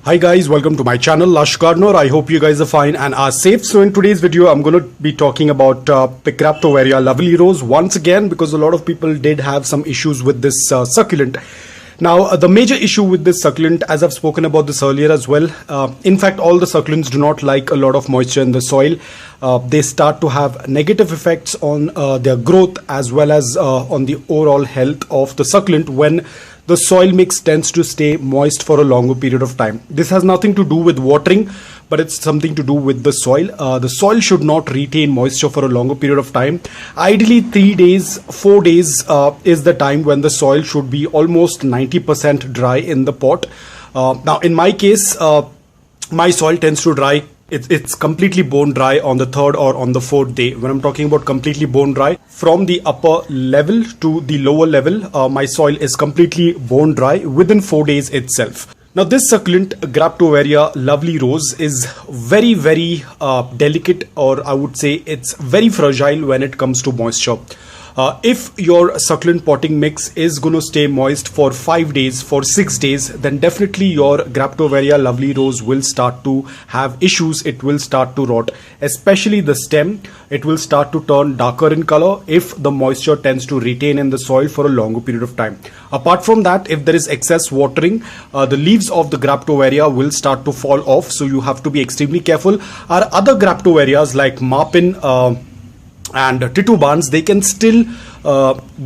Hi guys, welcome to my channel Lush Gardener. I hope you guys are fine and are safe. So in today's video I'm going to be talking about Xgraptiveria Lovely Rose once again, because a lot of people did have some issues with this succulent. Now the major issue with this succulent, as I've spoken about this earlier as well, in fact all the succulents do not like a lot of moisture in the soil. They start to have negative effects on their growth as well as on the overall health of the succulent when the soil mix tends to stay moist for a longer period of time. This has nothing to do with watering, but it's something to do with the soil. The soil should not retain moisture for a longer period of time. Ideally 3 days, 4 days is the time when the soil should be almost 90% dry in the pot. Now in my case, my soil tends to dry. It's completely bone dry on the third or on the fourth day. When I'm talking about completely bone dry, from the upper level to the lower level, my soil is completely bone dry within 4 days itself. Now this succulent Xgraptiveria Lovely Rose is very delicate, or I would say it's very fragile when it comes to moisture. If your succulent potting mix is going to stay moist for 5 days, for 6 days, then definitely your Xgraptiveria Lovely Rose will start to have issues. It will start to rot, especially the stem. It will start to turn darker in color if the moisture tends to retain in the soil for a longer period of time. Apart from that, if there is excess watering, the leaves of the Xgraptiveria will start to fall off. So you have to be extremely careful. Our other Xgraptiverias like Marpin, and titubans, they can still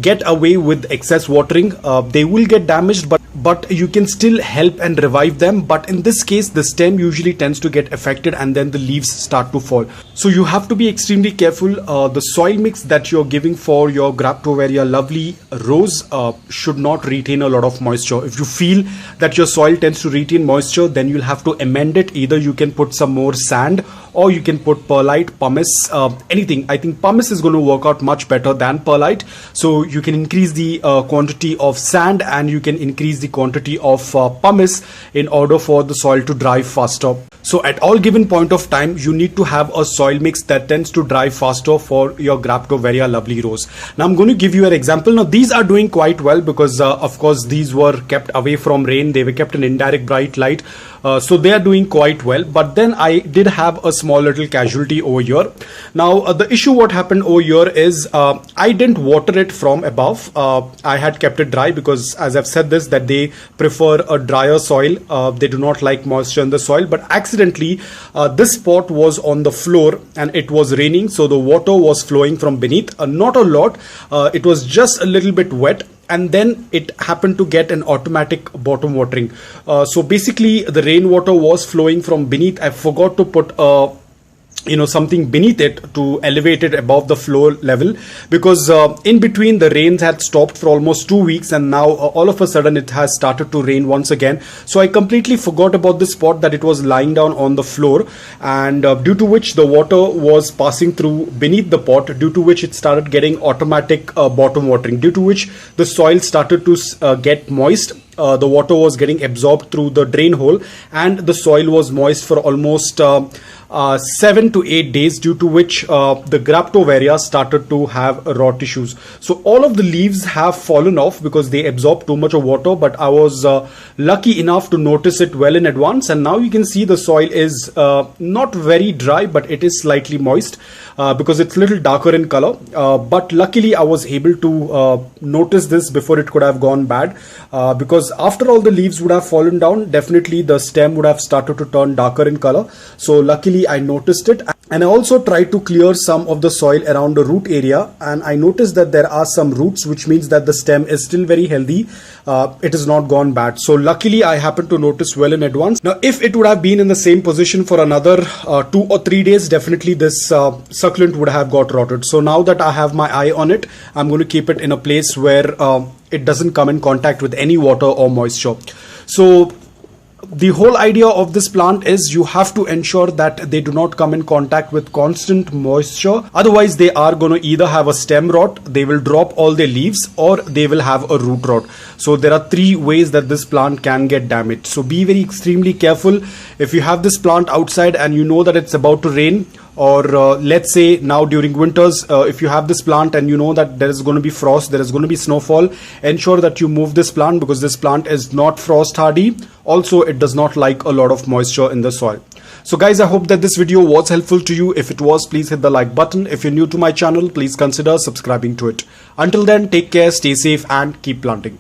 get away with excess watering. They will get damaged, but you can still help and revive them. But in this case, the stem usually tends to get affected and then the leaves start to fall. So you have to be extremely careful. The soil mix that you're giving for your Xgraptiveria Lovely Rose should not retain a lot of moisture. If you feel that your soil tends to retain moisture, then you'll have to amend it. Either you can put some more sand, or you can put perlite, pumice, anything. I think pumice is going to work out much better than perlite. So you can increase the quantity of sand and you can increase the quantity of pumice in order for the soil to dry faster. So at all given point of time, you need to have a soil mix that tends to dry faster for your Xgraptiveria Lovely Rose. Now I'm going to give you an example. Now these are doing quite well because of course these were kept away from rain. They were kept in indirect bright light. So they are doing quite well. But then I did have a small little casualty over here. Now the issue what happened over here is I didn't water it from above. I had kept it dry because, as I've said this, that they prefer a drier soil. They do not like moisture in the soil. But accidentally this pot was on the floor and it was raining, so the water was flowing from beneath. Not a lot. It was just a little bit wet. And then it happened to get an automatic bottom watering. So basically the rainwater was flowing from beneath. I forgot to put something beneath it to elevate it above the floor level, because in between the rains had stopped for almost 2 weeks, and now all of a sudden it has started to rain once again. So I completely forgot about this spot, that it was lying down on the floor, and due to which the water was passing through beneath the pot, due to which it started getting automatic bottom watering, due to which the soil started to get moist. The water was getting absorbed through the drain hole and the soil was moist for almost 7 to 8 days, due to which the Xgraptiveria started to have rot issues. So all of the leaves have fallen off because they absorbed too much of water, but I was lucky enough to notice it well in advance, and now you can see the soil is not very dry, but it is slightly moist because it's a little darker in color. But luckily I was able to notice this before it could have gone bad, because after all the leaves would have fallen down, definitely the stem would have started to turn darker in color. So luckily I noticed it, and I also tried to clear some of the soil around the root area, and I noticed that there are some roots, which means that the stem is still very healthy. It has not gone bad. So luckily I happened to notice well in advance. Now if it would have been in the same position for another 2 or 3 days, definitely this succulent would have got rotted. So now that I have my eye on it, I'm going to keep it in a place where it doesn't come in contact with any water or moisture. So the whole idea of this plant is you have to ensure that they do not come in contact with constant moisture. Otherwise they are going to either have a stem rot, they will drop all their leaves, or they will have a root rot. So there are 3 ways that this plant can get damaged. So be very extremely careful. If you have this plant outside and you know that it's about to rain, or let's say now during winters, if you have this plant and you know that there is going to be frost, there is going to be snowfall, ensure that you move this plant because this plant is not frost hardy. Also, it does not like a lot of moisture in the soil. So guys, I hope that this video was helpful to you. If it was, please hit the like button. If you're new to my channel, please consider subscribing to it. Until then, take care, stay safe and keep planting.